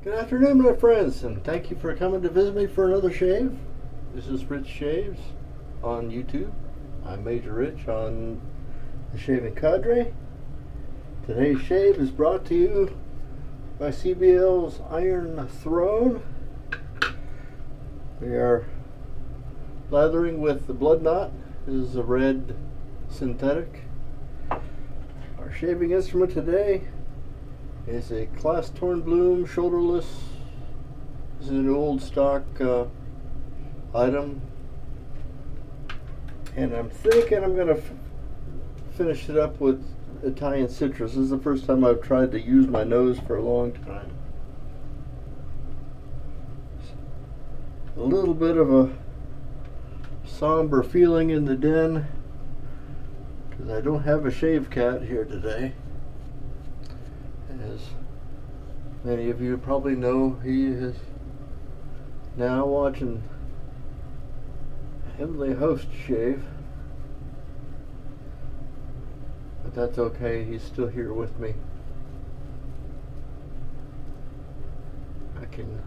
Good afternoon, my friends, and thank you for coming to visit me for another shave. This is Rich Shaves on YouTube. I'm Major Rich on the Shaving Cadre. Today's shave is brought to you by CBL's Iron Throne. We are lathering with the Blood Knot. This is a red synthetic. Our shaving instrument today is a Klas Tornblom shoulderless. This is an old stock item, and I'm thinking I'm going to finish it up with Italian citrus. This is the first time I've tried to use my nose for a long time. A little bit of a somber feeling in the den because I don't have a shave cat here today. As many of you probably know, he is now watching Heavenly Host shave. But that's okay, he's still here with me. I can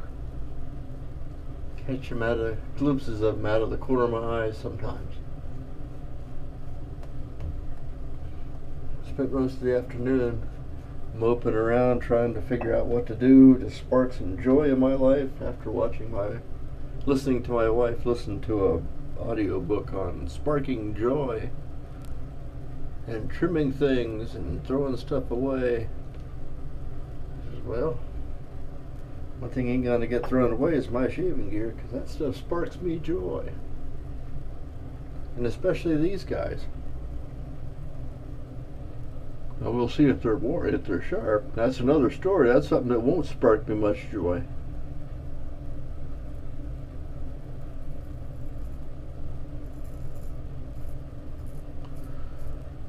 catch him glimpses of him out of the corner of my eyes sometimes. Spent most of the afternoon moping around trying to figure out what to do to spark some joy in my life after listening to my wife listen to a audio book on sparking joy and trimming things and throwing stuff away. Well, one thing ain't gonna get thrown away is my shaving gear, because that stuff sparks me joy, and especially these guys. Now we'll see if they're sharp. That's another story. That's something that won't spark me much joy.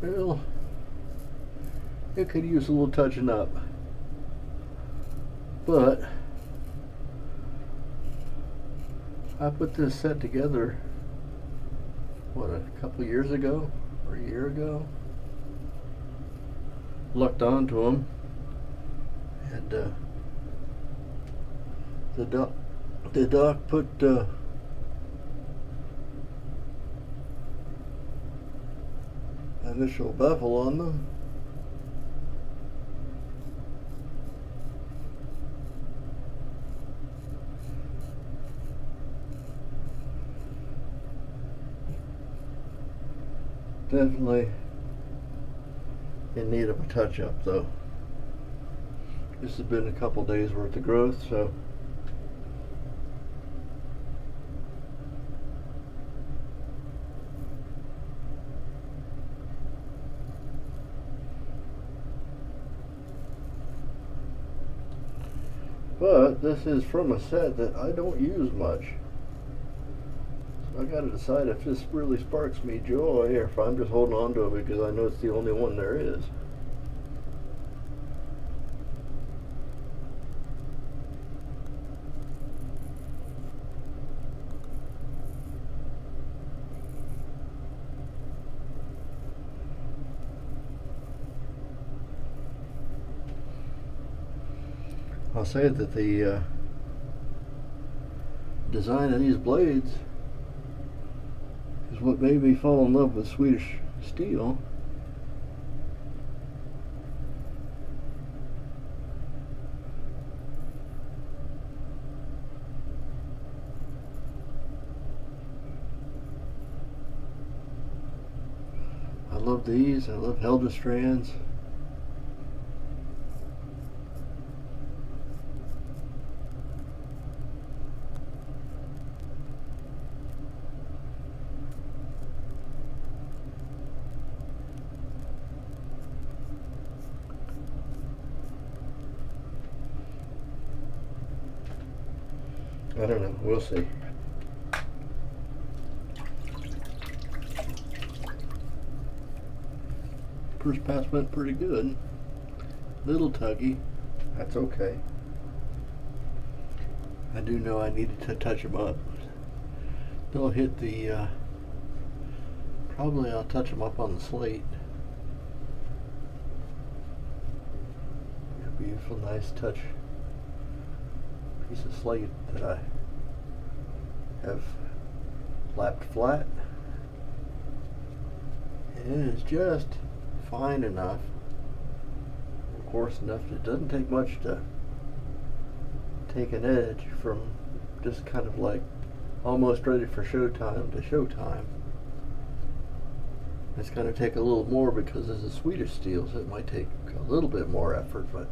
Well, it could use a little touching up. But I put this set together, a couple years ago or a year ago. Lucked onto them, and the doc put initial bevel on them. Definitely in need of a touch-up, though. This has been a couple days worth of growth, so but this is from a set that I don't use much, so I gotta decide if this really sparks me joy or if I'm just holding on to it because I know it's the only one there is. I'll say that the design of these blades is what made me fall in love with Swedish steel. I love these. I love Helder strands. I don't know. We'll see. First pass went pretty good. Little tuggy. That's okay. I do know I needed to touch them up. They'll hit the, probably I'll touch them up on the slate. A beautiful, nice touch piece of slate that I have lapped flat. And it is just fine enough, coarse enough that it doesn't take much to take an edge from just kind of like almost ready for showtime to showtime. It's going to take a little more because it's a Swedish steel, so it might take a little bit more effort, but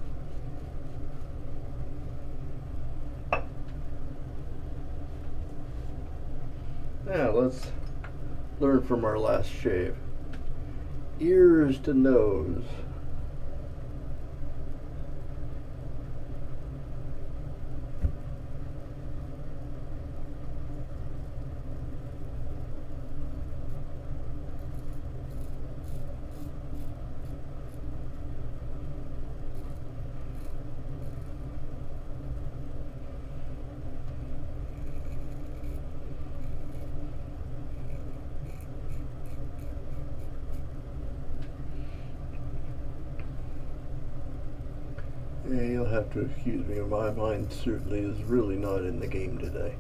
now let's learn from our last shave. Ears to nose. Yeah, you'll have to excuse me. My mind certainly is really not in the game today.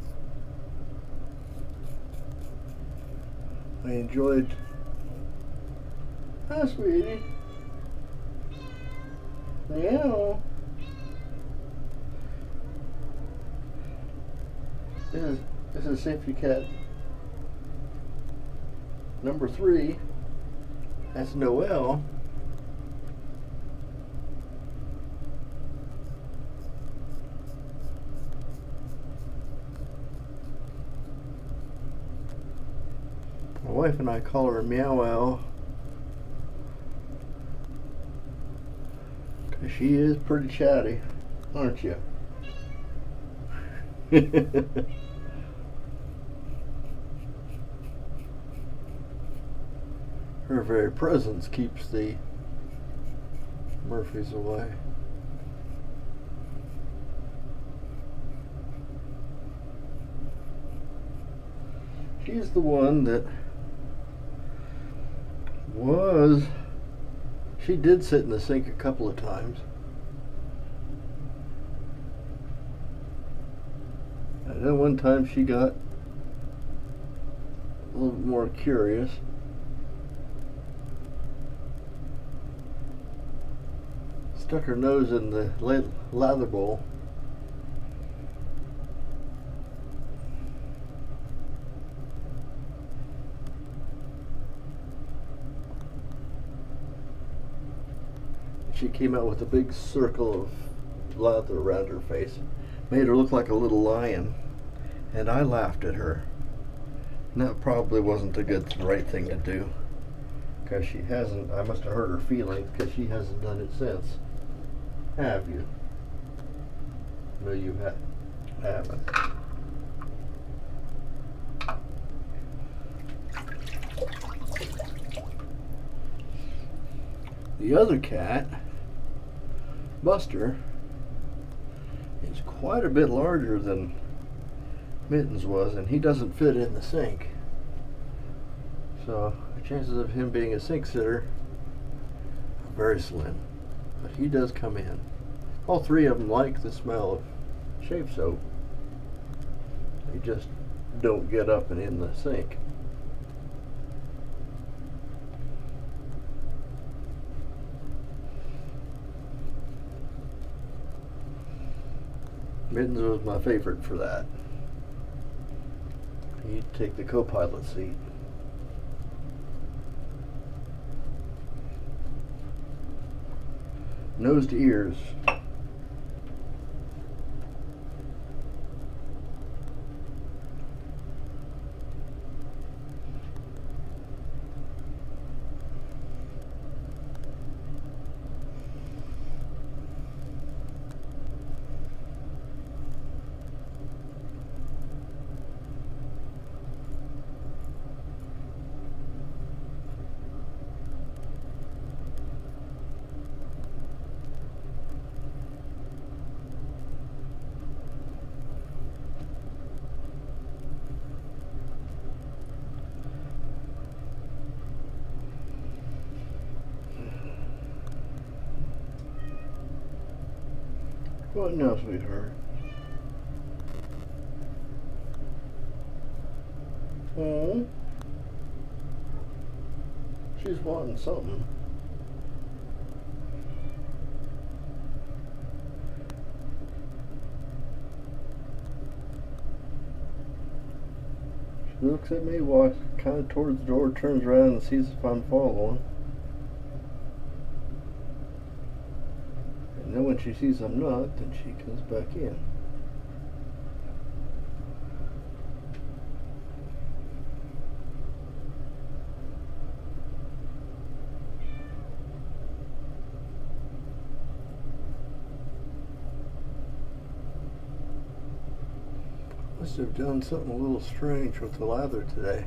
I enjoyed... Hi, sweetie. Yeah. This is Safety Cat number 3. That's Noelle. My wife and I call her Meow Wow because she is pretty chatty, aren't you? Her very presence keeps the Murphys away. She's the one that she did sit in the sink a couple of times. And then one time she got a little more curious. Stuck her nose in the lather bowl. She came out with a big circle of lather around her face. Made her look like a little lion. And I laughed at her. And that probably wasn't the right thing to do. Because she hasn't, I must have hurt her feelings because she hasn't done it since. Have you? No, you haven't. The other cat, Buster, is quite a bit larger than Mittens was, and he doesn't fit in the sink. So the chances of him being a sink sitter are very slim. But he does come in. All three of them like the smell of shave soap. They just don't get up and in the sink. Mittens was my favorite for that. He'd take the co-pilot seat. Nose to ears. What now, sweetheart? Hmm? She's wanting something. She looks at me, walks kind of towards the door, turns around and sees if I'm following. And then when she sees I'm not, then she comes back in. Must have done something a little strange with the lather today.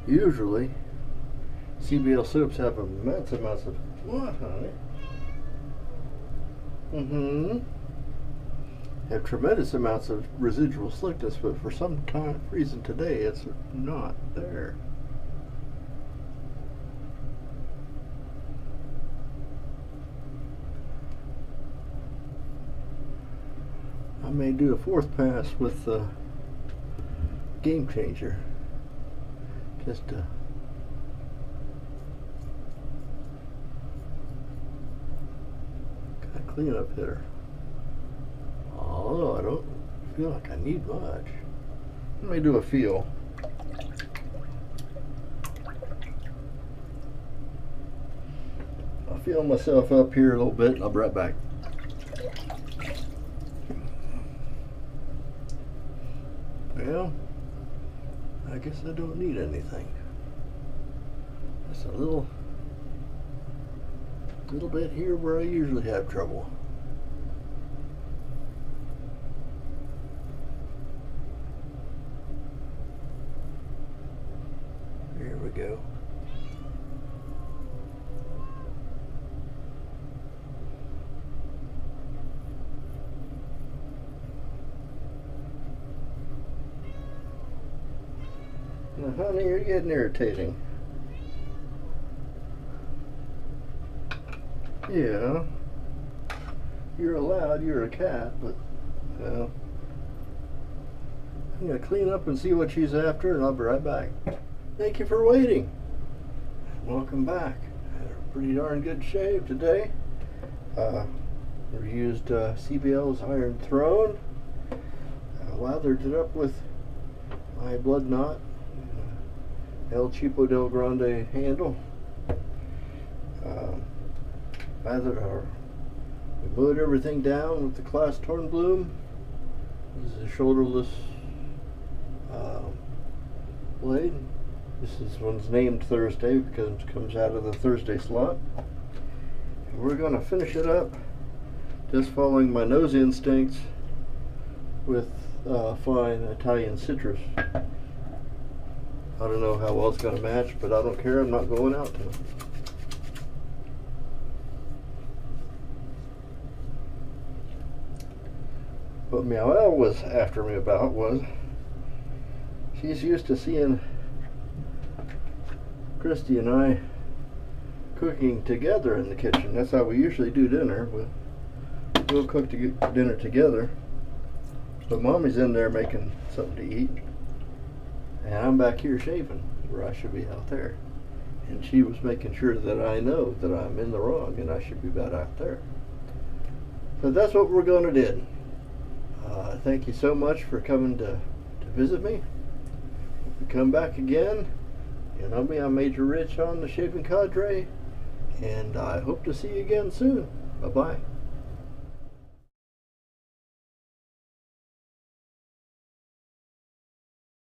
Usually, CBL soaps have immense amounts of what, honey? Have tremendous amounts of residual slickness, but for some reason today it's not there. I may do a fourth pass with the Game Changer, just to kind of clean up hitter. Although I don't feel like I need much. Let me do a feel. I'll feel myself up here a little bit and I'll be right back. Well, I guess I don't need anything. Just a little bit here where I usually have trouble. Here we go. Now, honey, you're getting irritating. Yeah. You're allowed, you're a cat, but, well, I'm going to clean up and see what she's after, and I'll be right back. Thank you for waiting. Welcome back. Had a pretty darn good shave today. We used CBL's Iron Throne. Lathered it up with my Blood Knot El Cheapo del Grande handle. We glued everything down with the Klas Tornblom. This is a shoulderless blade. This one's named Thursday because it comes out of the Thursday slot. And we're going to finish it up just following my nose instincts with fine Italian citrus. I don't know how well it's going to match, but I don't care. I'm not going out to. What Meow was after me about was she's used to seeing Christy and I cooking together in the kitchen. That's how we usually do dinner. We'll cook dinner together. But Mommy's in there making something to eat. And I'm back here shaving where I should be out there. And she was making sure that I know that I'm in the wrong and I should be about out there. So that's what we're going to do. Thank you so much for coming to visit me. If you come back again, you know me, I'm Major Rich on the Shaving Cadre. And I hope to see you again soon. Bye-bye.